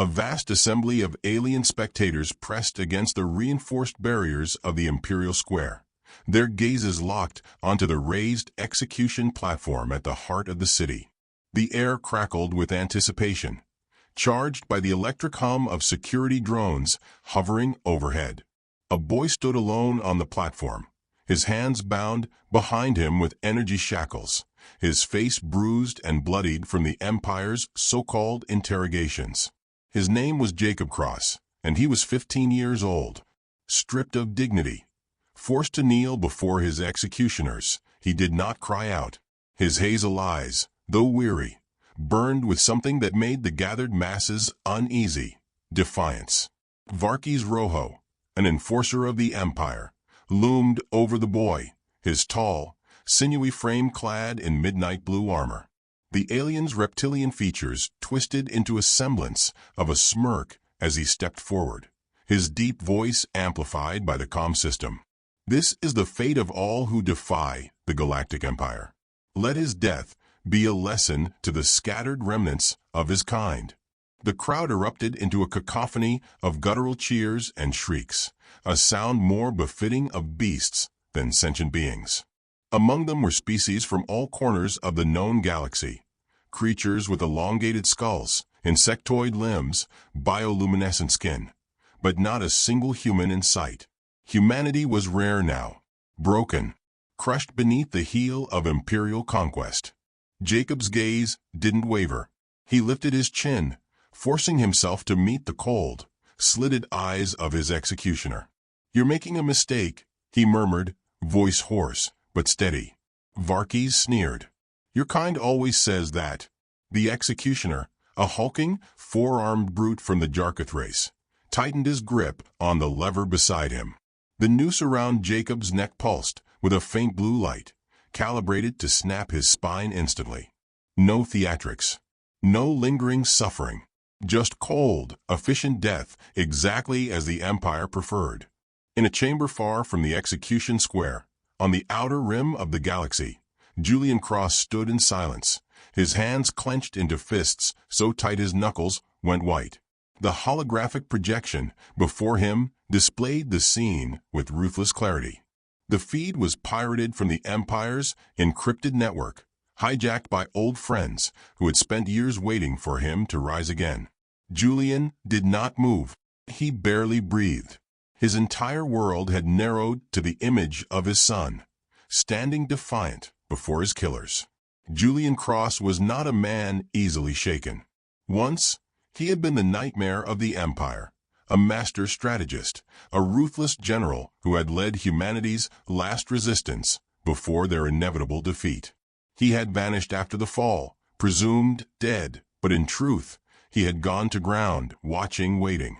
A vast assembly of alien spectators pressed against the reinforced barriers of the Imperial Square, their gazes locked onto the raised execution platform at the heart of the city. The air crackled with anticipation, charged by the electric hum of security drones hovering overhead. A boy stood alone on the platform, his hands bound behind him with energy shackles, his face bruised and bloodied from the Empire's so-called interrogations. His name was Jacob Cross, and he was 15 years old. Stripped of dignity, forced to kneel before his executioners, he did not cry out. His hazel eyes, though weary, burned with something that made the gathered masses uneasy: defiance. Varkis Rojo, an enforcer of the Empire, loomed over the boy, his tall, sinewy frame clad in midnight blue armor. The alien's reptilian features twisted into a semblance of a smirk as he stepped forward, his deep voice amplified by the comm system. "This is the fate of all who defy the Galactic Empire. Let his death be a lesson to the scattered remnants of his kind." The crowd erupted into a cacophony of guttural cheers and shrieks, a sound more befitting of beasts than sentient beings. Among them were species from all corners of the known galaxy, creatures with elongated skulls, insectoid limbs, bioluminescent skin, but not a single human in sight. Humanity was rare now, broken, crushed beneath the heel of imperial conquest. Jacob's gaze didn't waver. He lifted his chin, forcing himself to meet the cold, slitted eyes of his executioner. "You're making a mistake," he murmured, voice hoarse but steady. Varkis sneered. "Your kind always says that." The executioner, a hulking, four-armed brute from the Jarkith race, tightened his grip on the lever beside him. The noose around Jacob's neck pulsed with a faint blue light, calibrated to snap his spine instantly. No theatrics, no lingering suffering, just cold, efficient death, exactly as the Empire preferred. In a chamber far from the execution square, on the outer rim of the galaxy, Julian Cross stood in silence, his hands clenched into fists so tight his knuckles went white. The holographic projection before him displayed the scene with ruthless clarity. The feed was pirated from the Empire's encrypted network, hijacked by old friends who had spent years waiting for him to rise again. Julian did not move. He barely breathed. His entire world had narrowed to the image of his son, standing defiant before his killers. Julian Cross was not a man easily shaken. Once, he had been the nightmare of the Empire, a master strategist, a ruthless general who had led humanity's last resistance before their inevitable defeat. He had vanished after the fall, presumed dead, but in truth, he had gone to ground, watching, waiting.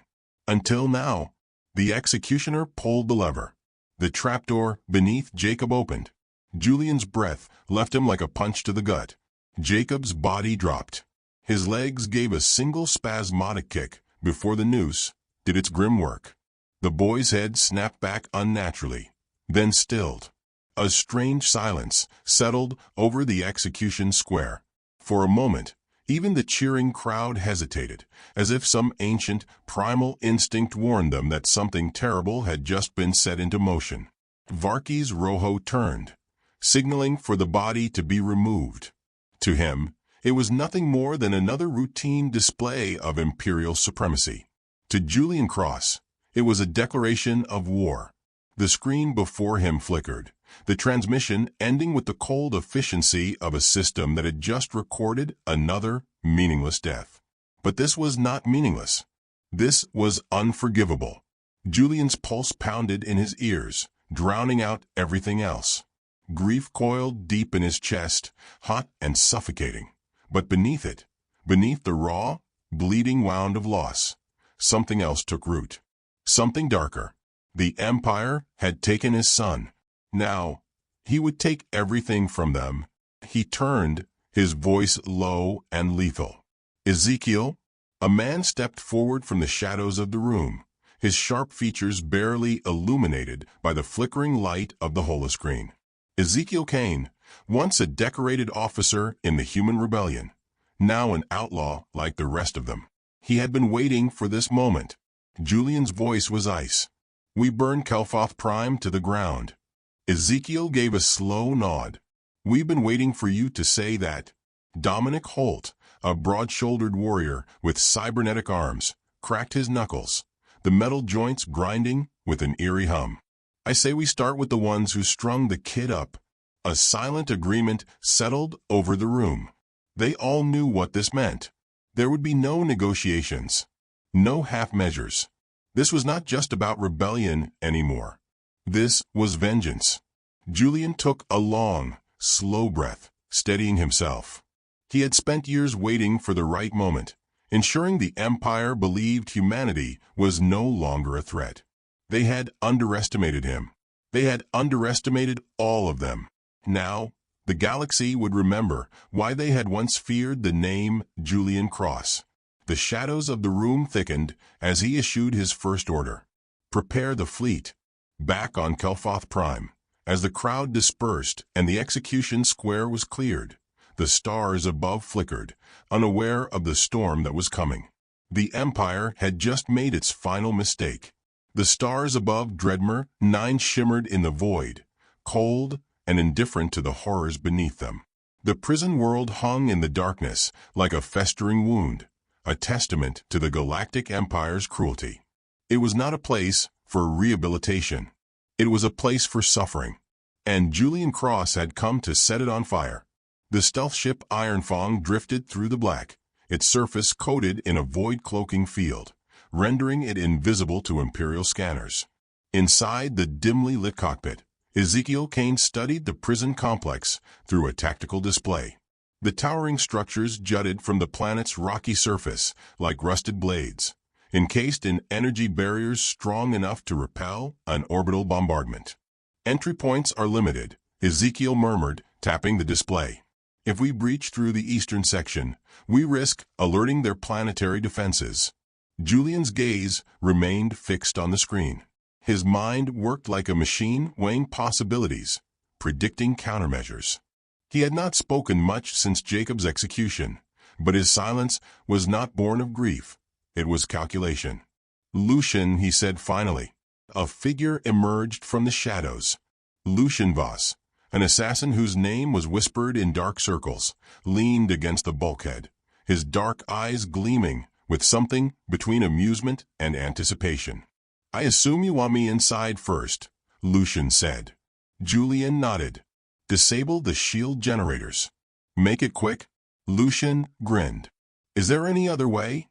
Until now, the executioner pulled the lever. The trapdoor beneath Jacob opened. Julian's breath left him like a punch to the gut. Jacob's body dropped. His legs gave a single spasmodic kick before the noose did its grim work. The boy's head snapped back unnaturally, then stilled. A strange silence settled over the execution square. For a moment, even the cheering crowd hesitated, as if some ancient, primal instinct warned them that something terrible had just been set into motion. Varkis Rojo turned, signaling for the body to be removed. To him, it was nothing more than another routine display of imperial supremacy. To Julian Cross, it was a declaration of war. The screen before him flickered, the transmission ending with the cold efficiency of a system that had just recorded another meaningless death. But this was not meaningless. This was unforgivable. Julian's pulse pounded in his ears, drowning out everything else. Grief coiled deep in his chest, hot and suffocating. But beneath it, beneath the raw, bleeding wound of loss, something else took root. Something darker. The Empire had taken his son. Now, he would take everything from them. He turned, his voice low and lethal. "Ezekiel?" A man stepped forward from the shadows of the room, his sharp features barely illuminated by the flickering light of the holoscreen. Ezekiel Kane, once a decorated officer in the Human Rebellion, now an outlaw like the rest of them. He had been waiting for this moment. Julian's voice was ice. We burned Kelfoth Prime to the ground. Ezekiel gave a slow nod. We've been waiting for you to say that. Dominic Holt, a broad-shouldered warrior with cybernetic arms, cracked his knuckles, the metal joints grinding with an eerie hum. I say we start with the ones who strung the kid up. A silent agreement settled over the room. They all knew what this meant. There would be no negotiations. No half measures. This was not just about rebellion anymore. This was vengeance. Julian took a long, slow breath, steadying himself. He had spent years waiting for the right moment, ensuring the Empire believed humanity was no longer a threat. They had underestimated him. They had underestimated all of them. Now, the galaxy would remember why they had once feared the name Julian Cross. The shadows of the room thickened as he issued his first order. Prepare the fleet. Back on Kelfoth Prime, as the crowd dispersed and the execution square was cleared, the stars above flickered, unaware of the storm that was coming. The Empire had just made its final mistake. The stars above Dreadmer 9 shimmered in the void, cold and indifferent to the horrors beneath them. The prison world hung in the darkness like a festering wound, a testament to the Galactic Empire's cruelty. It was not a place for rehabilitation. It was a place for suffering. And Julian Cross had come to set it on fire. The stealth ship Ironfang drifted through the black, its surface coated in a void-cloaking field, rendering it invisible to Imperial scanners. Inside the dimly lit cockpit, Ezekiel Kane studied the prison complex through a tactical display. The towering structures jutted from the planet's rocky surface like rusted blades, encased in energy barriers strong enough to repel an orbital bombardment. Entry points are limited, Ezekiel murmured, tapping the display. If we breach through the eastern section, we risk alerting their planetary defenses. Julian's gaze remained fixed on the screen. His mind worked like a machine weighing possibilities, predicting countermeasures. He had not spoken much since Jacob's execution, but his silence was not born of grief. It was calculation. Lucian, he said finally. A figure emerged from the shadows. Lucian Voss, an assassin whose name was whispered in dark circles, leaned against the bulkhead, his dark eyes gleaming with something between amusement and anticipation. I assume you want me inside first, Lucian said. Julian nodded. Disable the shield generators. Make it quick. Lucian grinned. Is there any other way?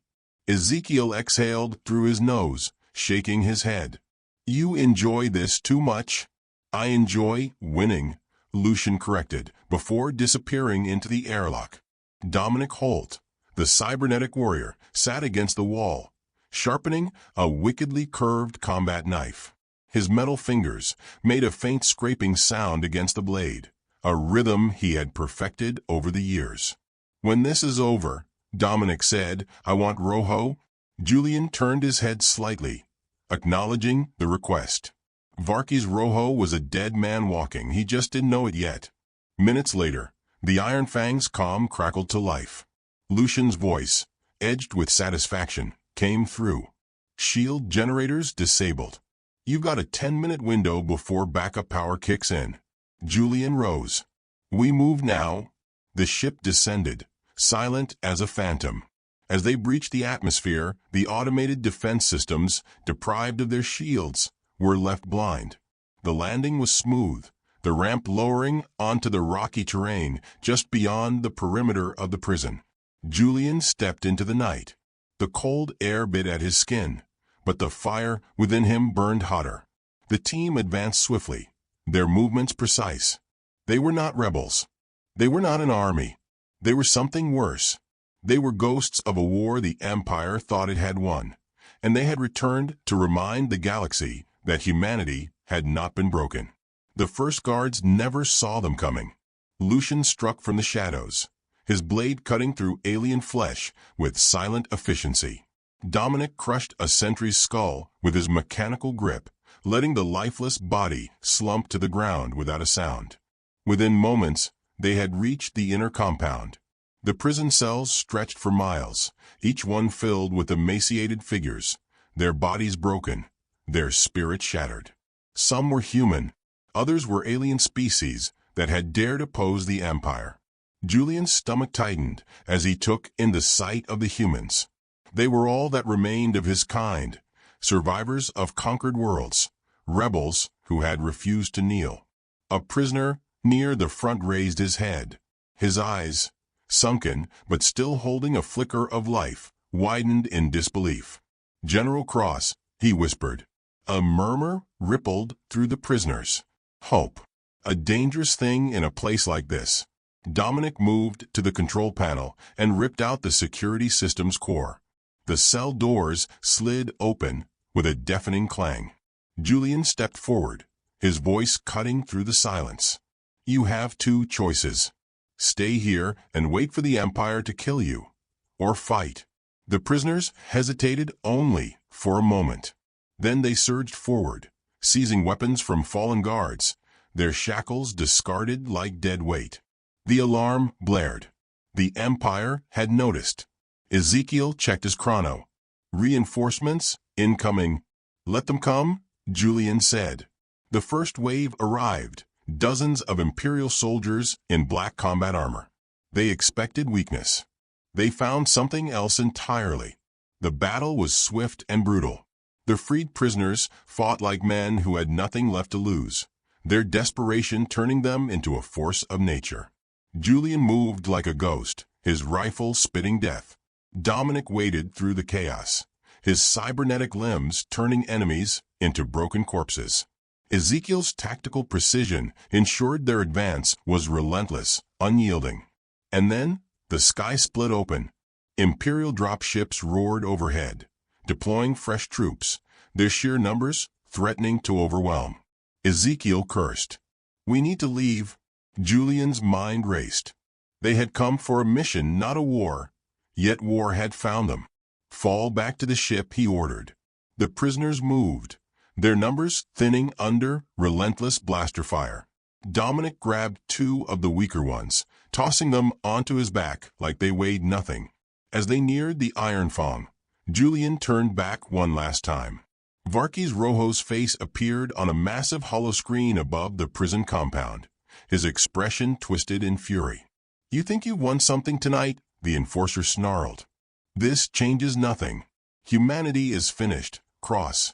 Ezekiel exhaled through his nose, shaking his head. You enjoy this too much. I enjoy winning, Lucian corrected, before disappearing into the airlock. Dominic Holt, the cybernetic warrior, sat against the wall, sharpening a wickedly curved combat knife. His metal fingers made a faint scraping sound against the blade, a rhythm he had perfected over the years. When this is over, Dominic said, I want Rojo. Julian turned his head slightly, acknowledging the request. Varkey's Rojo was a dead man walking, he just didn't know it yet. Minutes later, the Iron Fang's comm crackled to life. Lucian's voice, edged with satisfaction, came through. Shield generators disabled. You've got a 10-minute window before backup power kicks in. Julian rose. We move now. The ship descended, silent as a phantom. As they breached the atmosphere, the automated defense systems, deprived of their shields, were left blind. The landing was smooth, the ramp lowering onto the rocky terrain just beyond the perimeter of the prison. Julian stepped into the night. The cold air bit at his skin, but the fire within him burned hotter. The team advanced swiftly, their movements precise. They were not rebels. They were not an army. They were something worse. They were ghosts of a war the Empire thought it had won, and they had returned to remind the galaxy that humanity had not been broken. The first guards never saw them coming. Lucian struck from the shadows, his blade cutting through alien flesh with silent efficiency. Dominic crushed a sentry's skull with his mechanical grip, letting the lifeless body slump to the ground without a sound. Within moments, they had reached the inner compound. The prison cells stretched for miles, each one filled with emaciated figures, their bodies broken, their spirits shattered. Some were human, others were alien species that had dared oppose the Empire. Julian's stomach tightened as he took in the sight of the humans. They were all that remained of his kind, survivors of conquered worlds, rebels who had refused to kneel. A prisoner near the front raised his head. His eyes, sunken but still holding a flicker of life, widened in disbelief. "General Cross," he whispered. A murmur rippled through the prisoners. Hope. A dangerous thing in a place like this. Dominic moved to the control panel and ripped out the security system's core. The cell doors slid open with a deafening clang. Julian stepped forward, his voice cutting through the silence. "You have two choices. Stay here and wait for the Empire to kill you, or fight." The prisoners hesitated only for a moment. Then they surged forward, seizing weapons from fallen guards, their shackles discarded like dead weight. The alarm blared. The Empire had noticed. Ezekiel checked his chrono. "Reinforcements incoming." "Let them come," Julian said. The first wave arrived, dozens of Imperial soldiers in black combat armor. They expected weakness. They found something else entirely. The battle was swift and brutal. The freed prisoners fought like men who had nothing left to lose, their desperation turning them into a force of nature. Julian moved like a ghost, his rifle spitting death. Dominic waded through the chaos, his cybernetic limbs turning enemies into broken corpses. Ezekiel's tactical precision ensured their advance was relentless, unyielding. And then, the sky split open. Imperial dropships roared overhead, deploying fresh troops, their sheer numbers threatening to overwhelm. Ezekiel cursed. "We need to leave." Julian's mind raced. They had come for a mission, not a war, yet war had found them. "Fall back to the ship," he ordered. The prisoners moved, their numbers thinning under relentless blaster fire. Dominic grabbed two of the weaker ones, tossing them onto his back like they weighed nothing. As they neared the Iron Fong, Julian turned back one last time. Varkis Rojo's face appeared on a massive holoscreen above the prison compound, his expression twisted in fury. "You think you've won something tonight?" the enforcer snarled. "This changes nothing. Humanity is finished, Cross."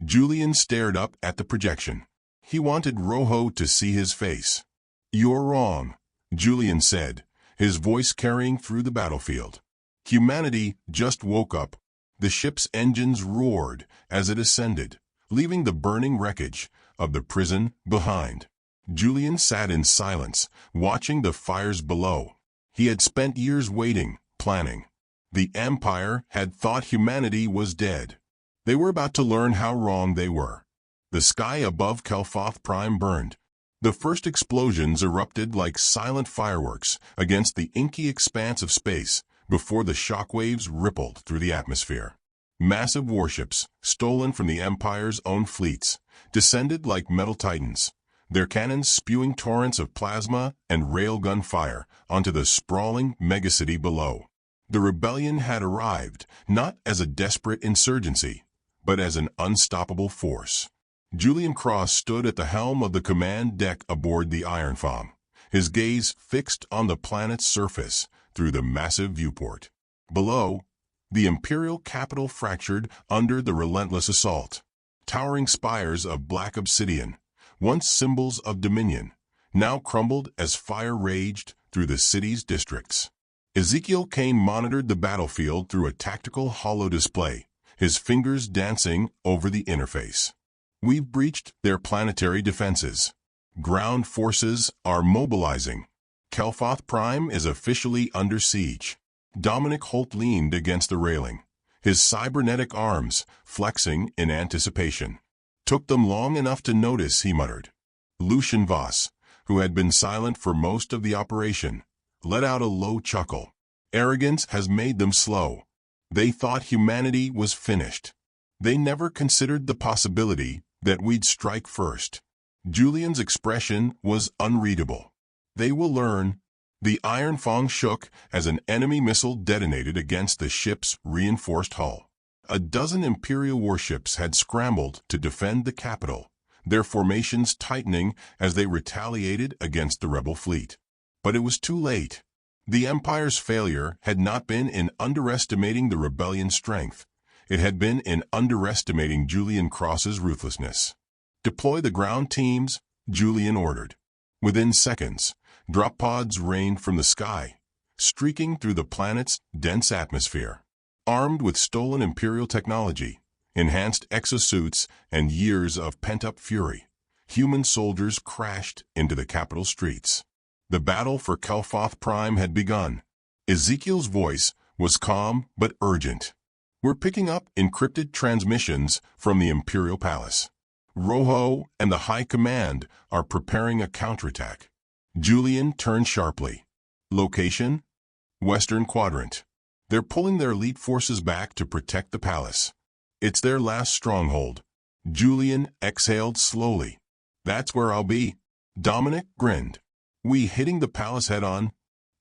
Julian stared up at the projection. He wanted Rojo to see his face. "You're wrong," Julian said, his voice carrying through the battlefield. "Humanity just woke up." The ship's engines roared as it ascended, leaving the burning wreckage of the prison behind. Julian sat in silence, watching the fires below. He had spent years waiting, planning. The Empire had thought humanity was dead. They were about to learn how wrong they were. The sky above Kelfoth Prime burned. The first explosions erupted like silent fireworks against the inky expanse of space before the shockwaves rippled through the atmosphere. Massive warships, stolen from the Empire's own fleets, descended like metal titans, their cannons spewing torrents of plasma and railgun fire onto the sprawling megacity below. The rebellion had arrived, not as a desperate insurgency, but as an unstoppable force. Julian Cross stood at the helm of the command deck aboard the Iron Fong, his gaze fixed on the planet's surface through the massive viewport. Below, the Imperial capital fractured under the relentless assault. Towering spires of black obsidian, once symbols of dominion, now crumbled as fire raged through the city's districts. Ezekiel Kane monitored the battlefield through a tactical holo display, his fingers dancing over the interface. "We've breached their planetary defenses. Ground forces are mobilizing. Kelfoth Prime is officially under siege." Dominic Holt leaned against the railing, his cybernetic arms flexing in anticipation. "Took them long enough to notice," he muttered. Lucian Voss, who had been silent for most of the operation, let out a low chuckle. "Arrogance has made them slow. They thought humanity was finished. They never considered the possibility that we'd strike first." Julian's expression was unreadable. "They will learn." The iron fong shook as an enemy missile detonated against the ship's reinforced hull. A dozen Imperial warships had scrambled to defend the capital, their formations tightening as they retaliated against the rebel fleet. But it was too late. The Empire's failure had not been in underestimating the rebellion's strength. It had been in underestimating Julian Cross's ruthlessness. "Deploy the ground teams," Julian ordered. Within seconds, drop pods rained from the sky, streaking through the planet's dense atmosphere. Armed with stolen Imperial technology, enhanced exosuits, and years of pent-up fury, human soldiers crashed into the capital streets. The battle for Kelfoth Prime had begun. Ezekiel's voice was calm but urgent. "We're picking up encrypted transmissions from the Imperial Palace. Rojo and the High Command are preparing a counterattack." Julian turned sharply. "Location? Western Quadrant. They're pulling their elite forces back to protect the palace. It's their last stronghold." Julian exhaled slowly. "That's where I'll be." Dominic grinned. "We hitting the palace head-on?"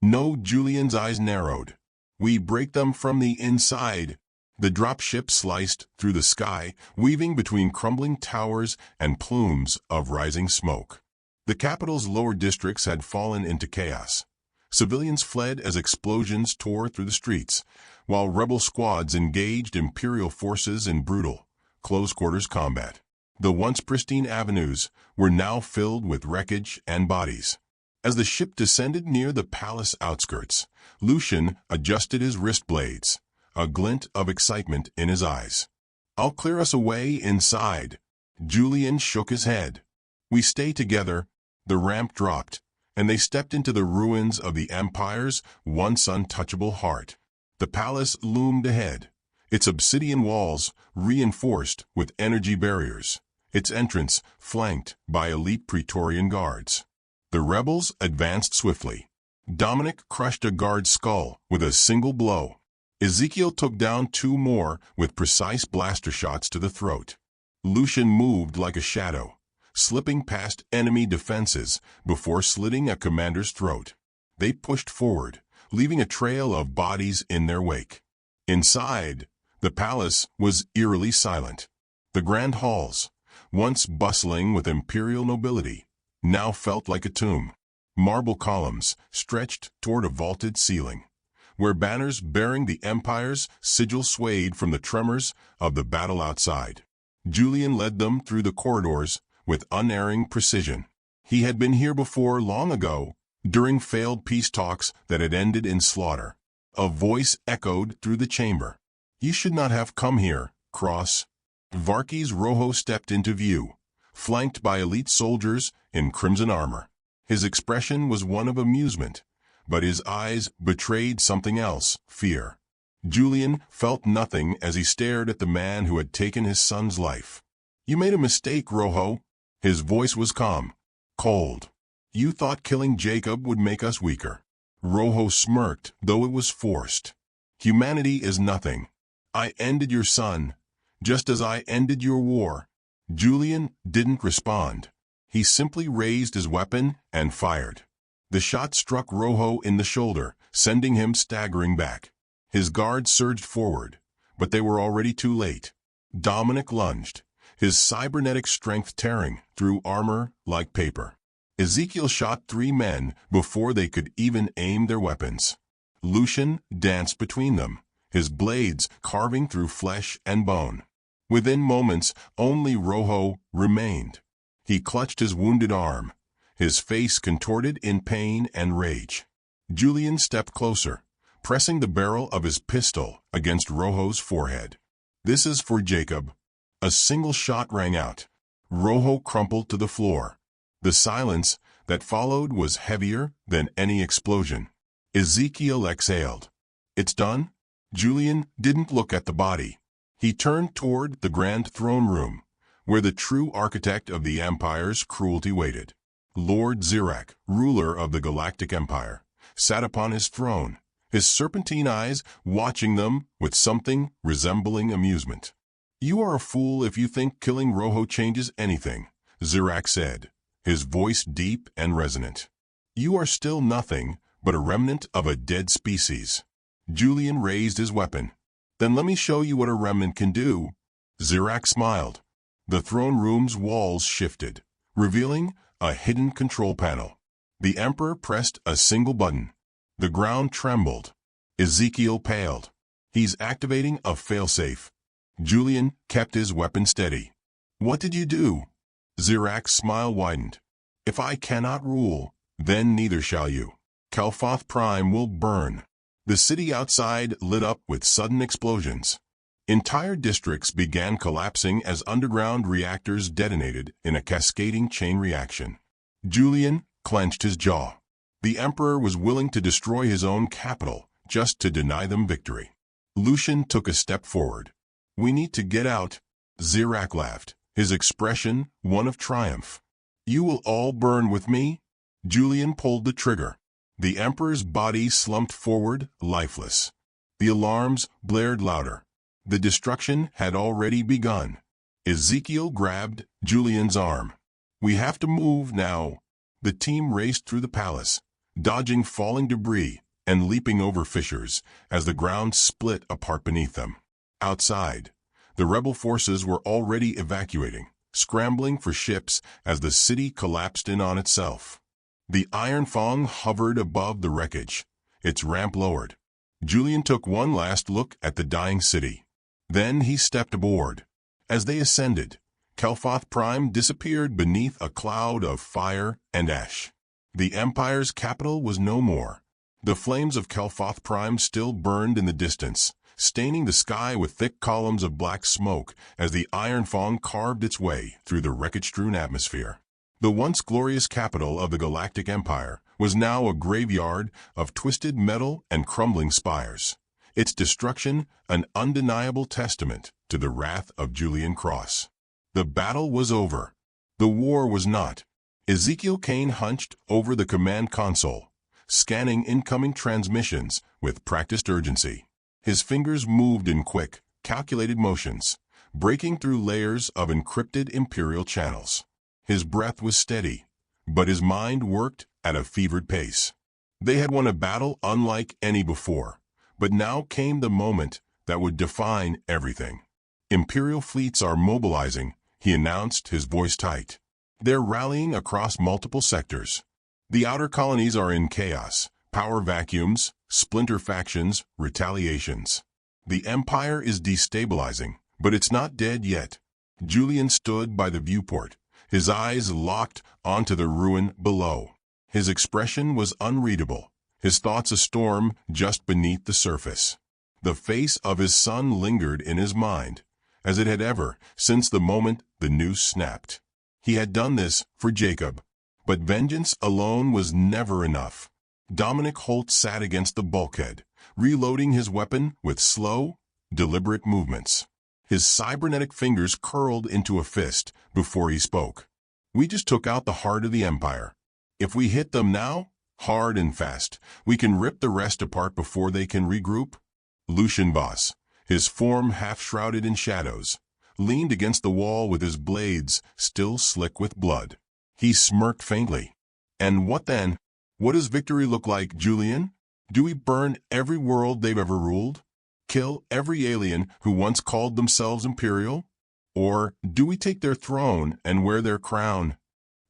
"No." Julian's eyes narrowed. "We break them from the inside." The dropship sliced through the sky, weaving between crumbling towers and plumes of rising smoke. The capital's lower districts had fallen into chaos. Civilians fled as explosions tore through the streets, while rebel squads engaged Imperial forces in brutal, close-quarters combat. The once pristine avenues were now filled with wreckage and bodies. As the ship descended near the palace outskirts, Lucian adjusted his wrist blades, a glint of excitement in his eyes. "I'll clear us a way inside." Julian shook his head. "We stay together." The ramp dropped, and they stepped into the ruins of the Empire's once untouchable heart. The palace loomed ahead, its obsidian walls reinforced with energy barriers, its entrance flanked by elite Praetorian guards. The rebels advanced swiftly. Dominic crushed a guard's skull with a single blow. Ezekiel took down two more with precise blaster shots to the throat. Lucian moved like a shadow, slipping past enemy defenses before slitting a commander's throat. They pushed forward, leaving a trail of bodies in their wake. Inside, the palace was eerily silent. The grand halls, once bustling with Imperial nobility, now felt like a tomb. Marble columns stretched toward a vaulted ceiling, where banners bearing the Empire's sigil swayed from the tremors of the battle outside. Julian led them through the corridors with unerring precision. He had been here before long ago, during failed peace talks that had ended in slaughter. A voice echoed through the chamber. "You should not have come here, Cross." Varkes Rojo stepped into view, flanked by elite soldiers in crimson armor. His expression was one of amusement, but his eyes betrayed something else, fear. Julian felt nothing as he stared at the man who had taken his son's life. "You made a mistake, Rojo." His voice was calm, cold. "You thought killing Jacob would make us weaker." Rojo smirked, though it was forced. "Humanity is nothing. I ended your son, just as I ended your war." Julian didn't respond. He simply raised his weapon and fired. The shot struck Rojo in the shoulder, sending him staggering back. His guards surged forward, but they were already too late. Dominic lunged, his cybernetic strength tearing through armor like paper. Ezekiel shot 3 men before they could even aim their weapons. Lucian danced between them, his blades carving through flesh and bone. Within moments, only Rojo remained. He clutched his wounded arm, his face contorted in pain and rage. Julian stepped closer, pressing the barrel of his pistol against Rojo's forehead. "This is for Jacob." A single shot rang out. Rojo crumpled to the floor. The silence that followed was heavier than any explosion. Ezekiel exhaled. "It's done?" Julian didn't look at the body. He turned toward the grand throne room, where the true architect of the Empire's cruelty waited. Lord Zirak, ruler of the Galactic Empire, sat upon his throne, his serpentine eyes watching them with something resembling amusement. "You are a fool if you think killing Rojo changes anything," Zirak said, his voice deep and resonant. "You are still nothing but a remnant of a dead species. Julian raised his weapon. Then let me show you what a remnant can do. Zirak smiled. The throne room's walls shifted, revealing a hidden control panel. The Emperor pressed a single button. The ground trembled. Ezekiel paled. He's activating a failsafe. Julian kept his weapon steady. What did you do? Zirak's smile widened. If I cannot rule, then neither shall you. Kel'Thoth Prime will burn. The city outside lit up with sudden explosions. Entire districts began collapsing as underground reactors detonated in a cascading chain reaction. Julian clenched his jaw. The Emperor was willing to destroy his own capital just to deny them victory. Lucian took a step forward. We need to get out. Zirak laughed, his expression one of triumph. You will all burn with me? Julian pulled the trigger. The Emperor's body slumped forward, lifeless. The alarms blared louder. The destruction had already begun. Ezekiel grabbed Julian's arm. We have to move now. The team raced through the palace, dodging falling debris and leaping over fissures as the ground split apart beneath them. Outside, the rebel forces were already evacuating, scrambling for ships as the city collapsed in on itself. The Iron Fong hovered above the wreckage, its ramp lowered. Julian took one last look at the dying city. Then he stepped aboard. As they ascended, Kel'Thoth Prime disappeared beneath a cloud of fire and ash. The Empire's capital was no more. The flames of Kel'Thoth Prime still burned in the distance, staining the sky with thick columns of black smoke as the Iron Fong carved its way through the wreckage-strewn atmosphere. The once glorious capital of the Galactic Empire was now a graveyard of twisted metal and crumbling spires, its destruction an undeniable testament to the wrath of Julian Cross. The battle was over. The war was not. Ezekiel Kane hunched over the command console, scanning incoming transmissions with practiced urgency. His fingers moved in quick, calculated motions, breaking through layers of encrypted Imperial channels. His breath was steady, but his mind worked at a fevered pace. They had won a battle unlike any before, but now came the moment that would define everything. Imperial fleets are mobilizing, he announced, his voice tight. They're rallying across multiple sectors. The outer colonies are in chaos, power vacuums, splinter factions, retaliations. The Empire is destabilizing, but it's not dead yet. Julian stood by the viewport, his eyes locked onto the ruin below. His expression was unreadable, his thoughts a storm just beneath the surface. The face of his son lingered in his mind, as it had ever since the moment the noose snapped. He had done this for Jacob, but vengeance alone was never enough. Dominic Holt sat against the bulkhead, reloading his weapon with slow, deliberate movements. His cybernetic fingers curled into a fist before he spoke. We just took out the heart of the Empire. If we hit them now, hard and fast, we can rip the rest apart before they can regroup. Lucian Voss, his form half-shrouded in shadows, leaned against the wall with his blades still slick with blood. He smirked faintly. And what then? What does victory look like, Julian? Do we burn every world they've ever ruled? Kill every alien who once called themselves Imperial? Or do we take their throne and wear their crown?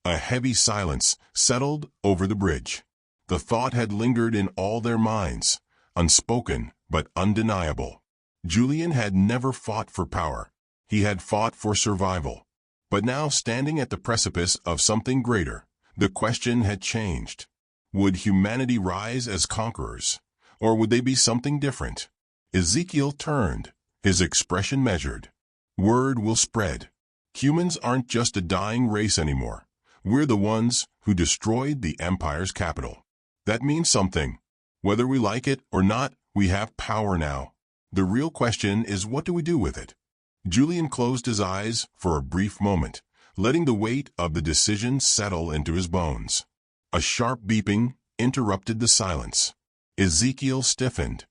A heavy silence settled over the bridge. The thought had lingered in all their minds, unspoken but undeniable. Julian had never fought for power. He had fought for survival. But now, standing at the precipice of something greater, the question had changed. Would humanity rise as conquerors, or would they be something different? Ezekiel turned, his expression measured. Word will spread. Humans aren't just a dying race anymore. We're the ones who destroyed the Empire's capital. That means something. Whether we like it or not, we have power now. The real question is, what do we do with it? Julian closed his eyes for a brief moment, letting the weight of the decision settle into his bones. A sharp beeping interrupted the silence. Ezekiel stiffened.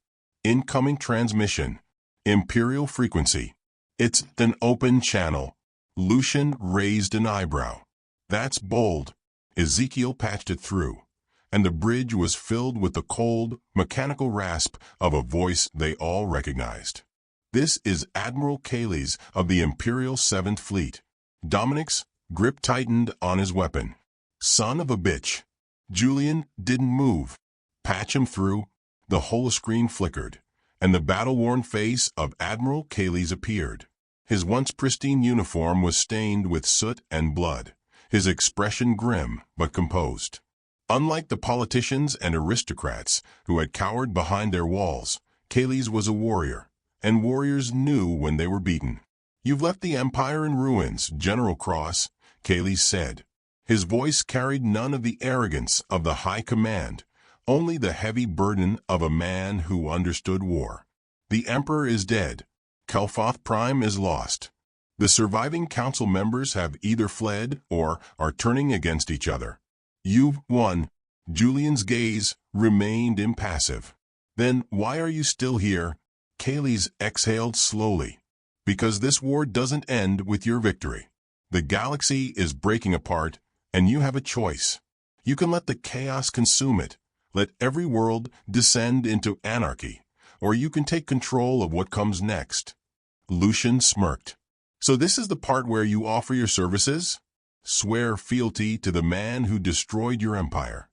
Incoming transmission. Imperial frequency. It's an open channel. Lucian raised an eyebrow. That's bold. Ezekiel patched it through. and the bridge was filled with the cold, mechanical rasp of a voice they all recognized. "This is Admiral Kales of the Imperial 7th Fleet." Dominic's grip tightened on his weapon. "Son of a bitch." Julian didn't move. "Patch him through." The holoscreen flickered, and the battle-worn face of Admiral Kales appeared. His once pristine uniform was stained with soot and blood, his expression grim but composed. Unlike the politicians and aristocrats who had cowered behind their walls, Kales was a warrior, and warriors knew when they were beaten. "You've left the Empire in ruins, General Cross," Kales said. His voice carried none of the arrogance of the high command, only the heavy burden of a man who understood war. "The Emperor is dead. Kel'Thoth Prime is lost. The surviving council members have either fled or are turning against each other. You've won." Julian's gaze remained impassive. "Then why are you still here?" Kales exhaled slowly. "Because this war doesn't end with your victory. The galaxy is breaking apart, and you have a choice. You can let the chaos consume it, let every world descend into anarchy, or you can take control of what comes next." Lucian smirked. "So this is the part where you offer your services? Swear fealty to the man who destroyed your empire."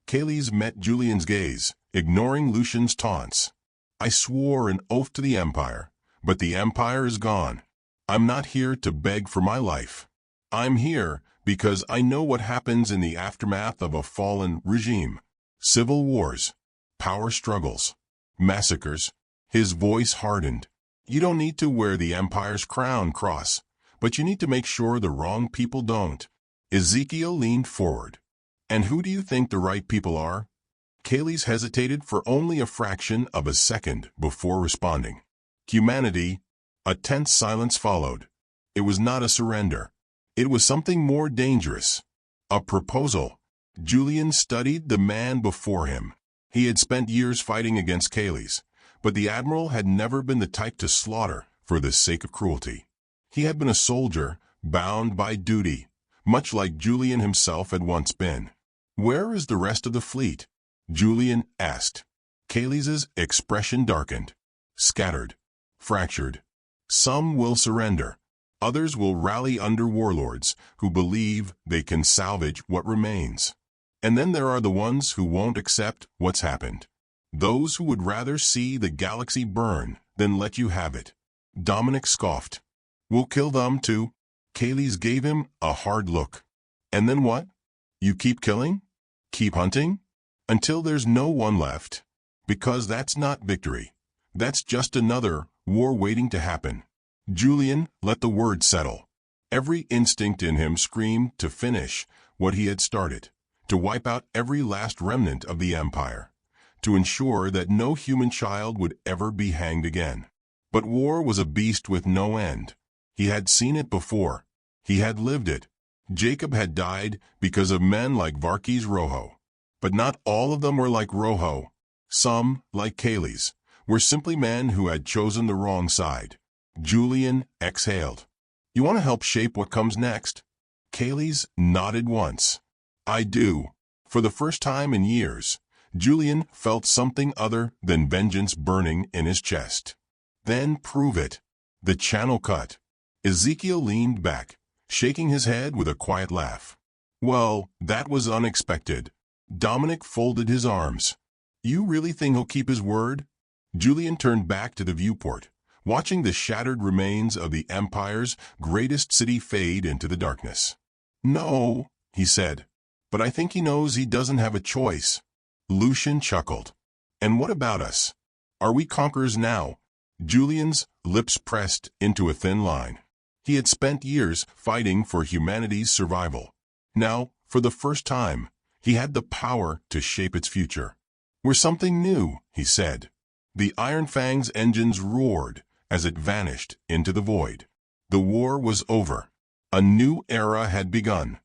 Kales met Julian's gaze, ignoring Lucian's taunts. "I swore an oath to the Empire, but the Empire is gone. I'm not here to beg for my life. I'm here because I know what happens in the aftermath of a fallen regime. Civil wars, power struggles, massacres." His voice hardened. "You don't need to wear the Empire's crown, Cross, but you need to make sure the wrong people don't." Ezekiel leaned forward. "And who do you think the right people are?" Kales hesitated for only a fraction of a second before responding. "Humanity." A tense silence followed. It was not a surrender. It was something more dangerous. A proposal. Julian studied the man before him. He had spent years fighting against Kales, but the Admiral had never been the type to slaughter for the sake of cruelty. He had been a soldier, bound by duty, much like Julian himself had once been. "Where is the rest of the fleet?" Julian asked. Kales's expression darkened. "Scattered. Fractured. Some will surrender. Others will rally under warlords who believe they can salvage what remains. And then there are the ones who won't accept what's happened. Those who would rather see the galaxy burn than let you have it." Dominic scoffed. "We'll kill them too." Kales gave him a hard look. "And then what? You keep killing? Keep hunting? Until there's no one left? Because that's not victory. That's just another war waiting to happen." Julian let the word settle. Every instinct in him screamed to finish what he had started, to wipe out every last remnant of the Empire, to ensure that no human child would ever be hanged again. But war was a beast with no end. He had seen it before. He had lived it. Jacob had died because of men like Varkes Rojo. But not all of them were like Rojo. Some, like Kales, were simply men who had chosen the wrong side. Julian exhaled. "You want to help shape what comes next?" Kales nodded once. "I do." For the first time in years, Julian felt something other than vengeance burning in his chest. "Then prove it." The channel cut. Ezekiel leaned back, shaking his head with a quiet laugh. "Well, that was unexpected." Dominic folded his arms. "You really think he'll keep his word?" Julian turned back to the viewport, watching the shattered remains of the Empire's greatest city fade into the darkness. "No," he said, "but I think he knows he doesn't have a choice." Lucian chuckled. "And what about us? Are we conquerors now?" Julian's lips pressed into a thin line. He had spent years fighting for humanity's survival. Now, for the first time, he had the power to shape its future. "We're something new," he said. The Iron Fang's engines roared as it vanished into the void. The war was over. A new era had begun.